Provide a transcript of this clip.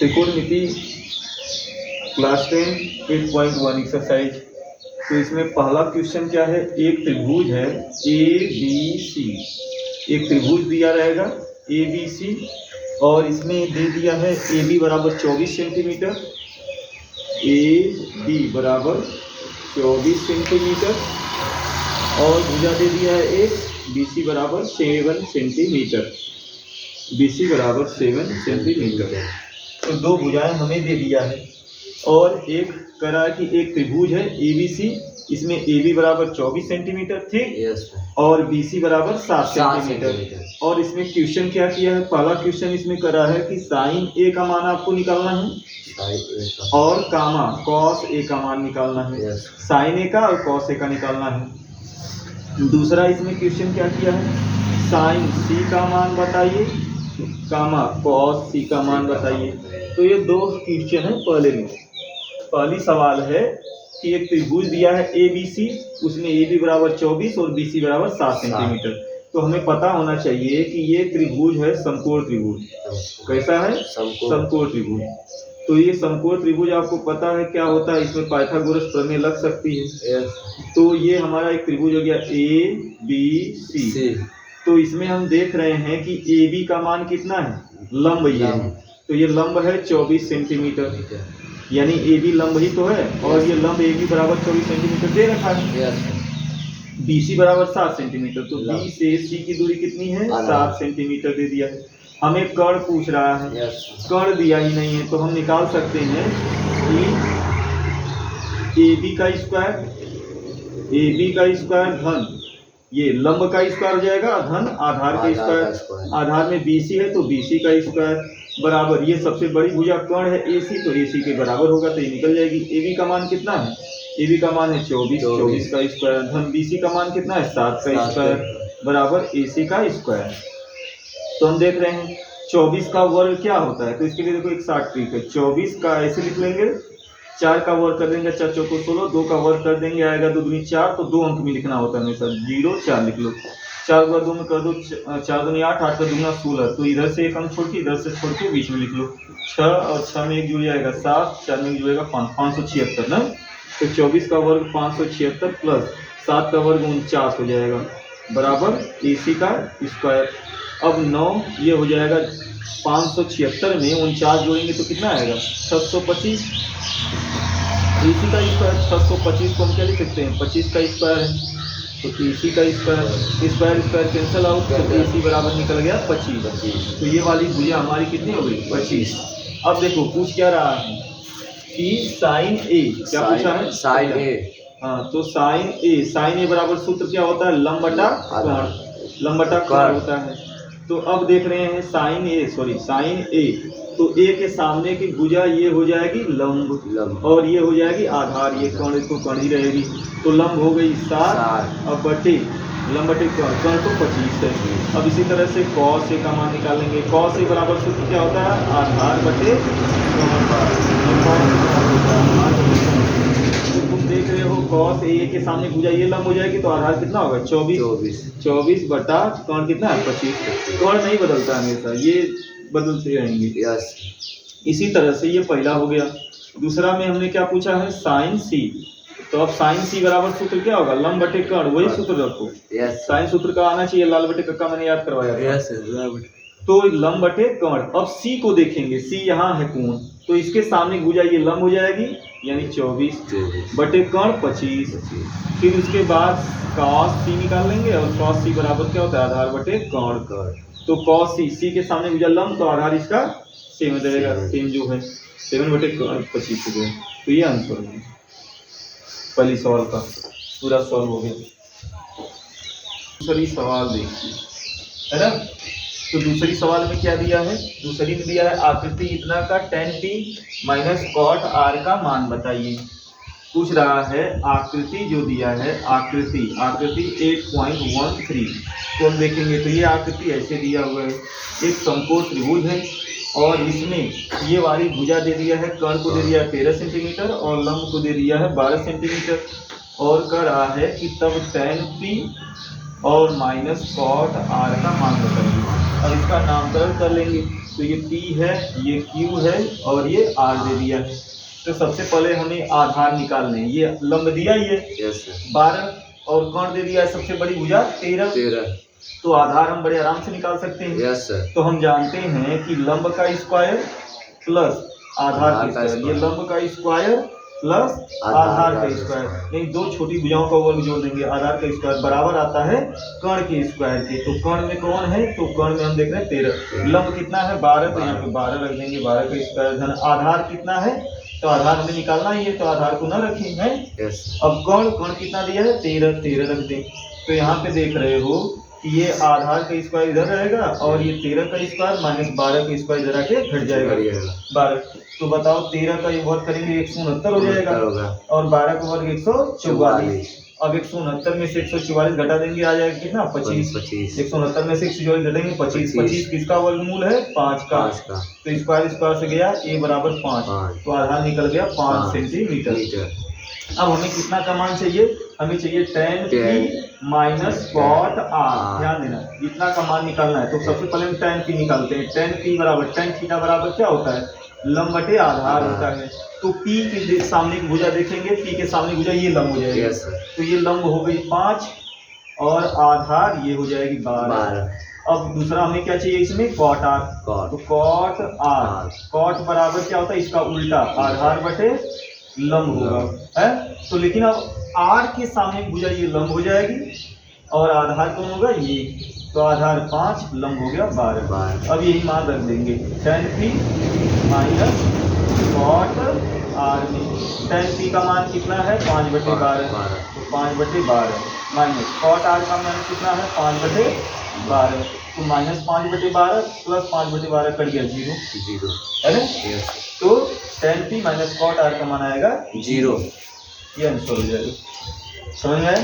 त्रिकोणमिति class 10 8.1 exercise. तो इसमें पहला क्वेश्चन क्या है, एक त्रिभुज है ए बी सी, एक त्रिभुज दिया रहेगा ए बी सी और इसमें दे दिया है ए बी बराबर 24 सेंटीमीटर, ए बी बराबर 24 सेंटीमीटर और भुजा दे दिया है एक बी सी बराबर 7 सेंटीमीटर, बी सी बराबर 7 सेंटीमीटर। तो दो भुजाएं हमें दे दिया है और एक करा कि एक त्रिभुज है ए बी सी, इसमें ए बी बराबर 24 सेंटीमीटर ठीक और बी सी बराबर 7 सेंटीमीटर। और इसमें क्वेश्चन क्या किया है, पहला क्वेश्चन इसमें करा है कि साइन ए का मान आपको निकालना है और कामा कॉस ए का मान निकालना है, साइन ए का और कॉस ए का निकालना है। दूसरा इसमें क्वेश्चन क्या किया है, साइन सी का मान बताइए, कामा कॉस सी का मान बताइए। तो ये दो क्वेश्चन है। पहली सवाल है कि एक त्रिभुज दिया है ए बी सी, उसमें ए बी बराबर 24 और बी सी बराबर 7 सेंटीमीटर। तो हमें पता होना चाहिए कि ये त्रिभुज है समकोण त्रिभुज। कैसा है, समकोण त्रिभुज। तो ये समकोण त्रिभुज आपको पता है क्या होता है, इसमें पाइथागोरस प्रमेय लग सकती है। तो ये हमारा एक त्रिभुज हो गया ए बी सी। तो इसमें हम देख रहे हैं कि ए बी का मान कितना है, लंब ये है, तो ये लंब है 24 सेंटीमीटर, यानी ए बी लंब ही तो है और ये लंब ए बी बराबर 24 सेंटीमीटर दे रखा है। बी सी बराबर 7 सेंटीमीटर, तो बी से सी की दूरी कितनी है, 7 सेंटीमीटर दे दिया है। हमें कर्ण पूछ रहा है, कर्ण दिया ही नहीं है, तो हम निकाल सकते हैं कि ए बी का स्क्वायर धन ये लंब का स्क्वायर हो जाएगा धन आधार का स्क्वायर, आधार में बीसी है तो बीसी का स्क्वायर बराबर ये सबसे बड़ी भुजा कर्ण है एसी, तो एसी के बराबर होगा तो ये निकल जाएगी। ए बी का मान कितना है, ए बी का मान है 24 का स्क्वायर धन बीसी का मान कितना है 7 का स्क्वायर बराबर एसी का स्क्वायर। तो हम देख रहे हैं 24 का वर्ग क्या होता है, तो इसके लिए देखो एक शॉर्ट ट्रिक है, 24 का ऐसे लिख लेंगे, 4 का वर्ग कर देंगे, 4 चौको 16, 2 का वर्ग कर देंगे, आएगा 2 दूनी 4, तो 2 अंक में लिखना होता है हमेशा, 0 4 लिख लो, 4 का 2 में कर दो 4 दूनी 8, 8 का दूना 16, तो इधर से एक अंक छोड़ के इधर से छोड़ के बीच में लिख लो, 6 और 6 में एक जुड़ जाएगा 7, 4 में एक जुड़ेगा 576 ना। तो 24 का वर्ग 576 प्लस 7 का वर्ग 49 हो जाएगा बराबर एसी का स्क्वायर। अब 9 ये हो जाएगा 576 में 49 जोड़ेंगे तो कितना आएगा 625, एसी का स्क्वायर 625 को हम क्या लिख सकते हैं 25 का स्क्वायर है, तो एसी का स्क्वायर कैंसिल आउट, तो एसी बराबर निकल गया 25। तो ये वाली भुजा हमारी कितनी हो गई 25। अब देखो पूछ क्या रहा है कि साइन ए, क्या पूछा है साइन ए, हाँ तो साइन ए बराबर सूत्र क्या होता है लंब बटा कर्ण होता है। तो अब देख रहे हैं साइन ए, तो ए के सामने की भुजा ये हो जाएगी लंब और ये हो जाएगी आधार, ये कर्ण को कर्ण ही रहेगी, तो लंब हो गई 7 अब बटे लंब बटे कर्ण तो 25 है। अब इसी तरह से कॉस ए का मान निकालेंगे, कॉस ए बराबर सूत्र क्या होता है आधार बटे तुम देख रहे हो कॉस ए के सामने भुजा ये लंब हो जाएगी तो आधार कितना होगा 24 बटा कर्ण कितना है 25। कर्ण नहीं बदलता हमेशा, ये बदलते रहेंगे। इसी तरह से ये पहला हो गया। दूसरा में हमने क्या पूछा है साइन सी, तो अब साइन सी बराबर सूत्र क्या होगा लंब बटे कर्ण, वही सूत्र रखो। साइन सूत्र का आना चाहिए, लाल बटे कक्का मैंने याद करवाया था। तो लंब बटे कर्ण। अब सी को देखेंगे, सी यहाँ है कोण, तो इसके सामने भुजा ये लंब हो जाएगी यानी 24 बटे कर्ण 25। फिर उसके बाद कॉस सी निकाल लेंगे और कॉस सी बराबर क्या होता है आधार बटे कर्ण। तो कॉस सी के सामने भुजा लंब तो आधार इसका सेम रहेगा, सेम जो है 7 बटे 25 हो गया। तो ये आंसर है पहली सवाल का, पूरा सॉल्व हो गया। दूसरी सवाल देखिए है ना, तो दूसरी सवाल में क्या दिया है, दूसरी में दिया है आकृति इतना का tan t minus cot r का मान बताइए। पूछ रहा है आकृति जो दिया है, आकृति 8.13, तो हम देखेंगे तो ये आकृति ऐसे दिया हुआ है, एक समकोण त्रिभुज है और इसमें ये वाली भुजा दे दिया है, कर्ण को दे दिया है 13 सेंटीमीटर और लंब को दे दिया है 12 सेंटीमीटर और कह रहा है कि तब tan p और माइनस कॉट आर का मान बताइए। अब इसका नामकरण कर लेंगे। तो ये P है, ये Q है और ये R दे दिया है। तो सबसे पहले हमें आधार निकालने हैं। ये लंब दिया ही है 12 और कौण दे दिया है सबसे बड़ी भुजा 13। तो आधार हम बड़े आराम से निकाल सकते हैं। Yes sir. तो हम जानते हैं कि लंब का स्क्वायर प्लस आधार का स्क्वायर, ये लंब का स्क्वायर प्लस आधार का स्क्वायर, नहीं दो छोटी भुजाओं का वर्ग जोड़ देंगे। आधार का स्क्वायर बराबर आता है कर्ण के स्क्वायर के। तो कर्ण में कौन है? तो कर्ण में हम देख रहे हैं 13। लंब कितना है 12, तो यहाँ पे 12 रख देंगे। 12 का स्क्वायर धन आधार कितना है? तो आधार हमें निकालना ही है, तो आधार को न रखें है। अब कर्ण कितना दिया है 13 रख दें। तो यहाँ पे देख रहे हो कि ये आधार का स्क्वायर इधर रहेगा और ये 13 का स्क्वायर माइनस 12 का स्क्वायर इधर आके घट जाएगा 12। तो बताओ 13 का वर्ग करेंगे 169 हो जाएगा और 12 का वर्ग 144। अब 169 में से 144 घटा देंगे, आ जाएगा कितना 25। 169 में से 144 घटेंगे 25। 25 किसका वर्गमूल है? 5 का। तो स्क्वायर से गया a बराबर 5, तो आधार निकल गया 5 सेंटीमीटर। अब हमें कितना का मान चाहिए? हमें चाहिए tan p minus cot r। ध्यान देना, इतना का मान निकालना है। तो सबसे पहले हम tan p निकालते हैं। tan p बराबर tan थीटा बराबर क्या होता है? लंब बटे आधार होता है। तो p के सामने की भुजा देखेंगे, p के सामने भुजा ये लंब हो जाएगी। तो ये लंब हो गई 5 और आधार ये हो जाएगी 12। अब दूसरा हमें क्या चाहिए इसमें? Cot r। तो कॉट r, कॉट बराबर क्या होता है? इसका उल्टा आधार बटे लंब होगा है। तो लेकिन अब r के सामने भुजा ये लंब हो जाएगी और आधार कौन होगा? ये। तो आधार 5, लंब हो गया 12। अब यही मान रख देंगे tan p minus cot r में। tan p का मान कितना है? 5/12। तो 5/12 माइनस कॉट r का मान कितना है? 5/12। तो माइनस 5/12 प्लस 5/12 कट गया 0 है ना। तो tan p minus cot r का मान आएगा 0। ये आंसर हो जाएगा। समझ में आया?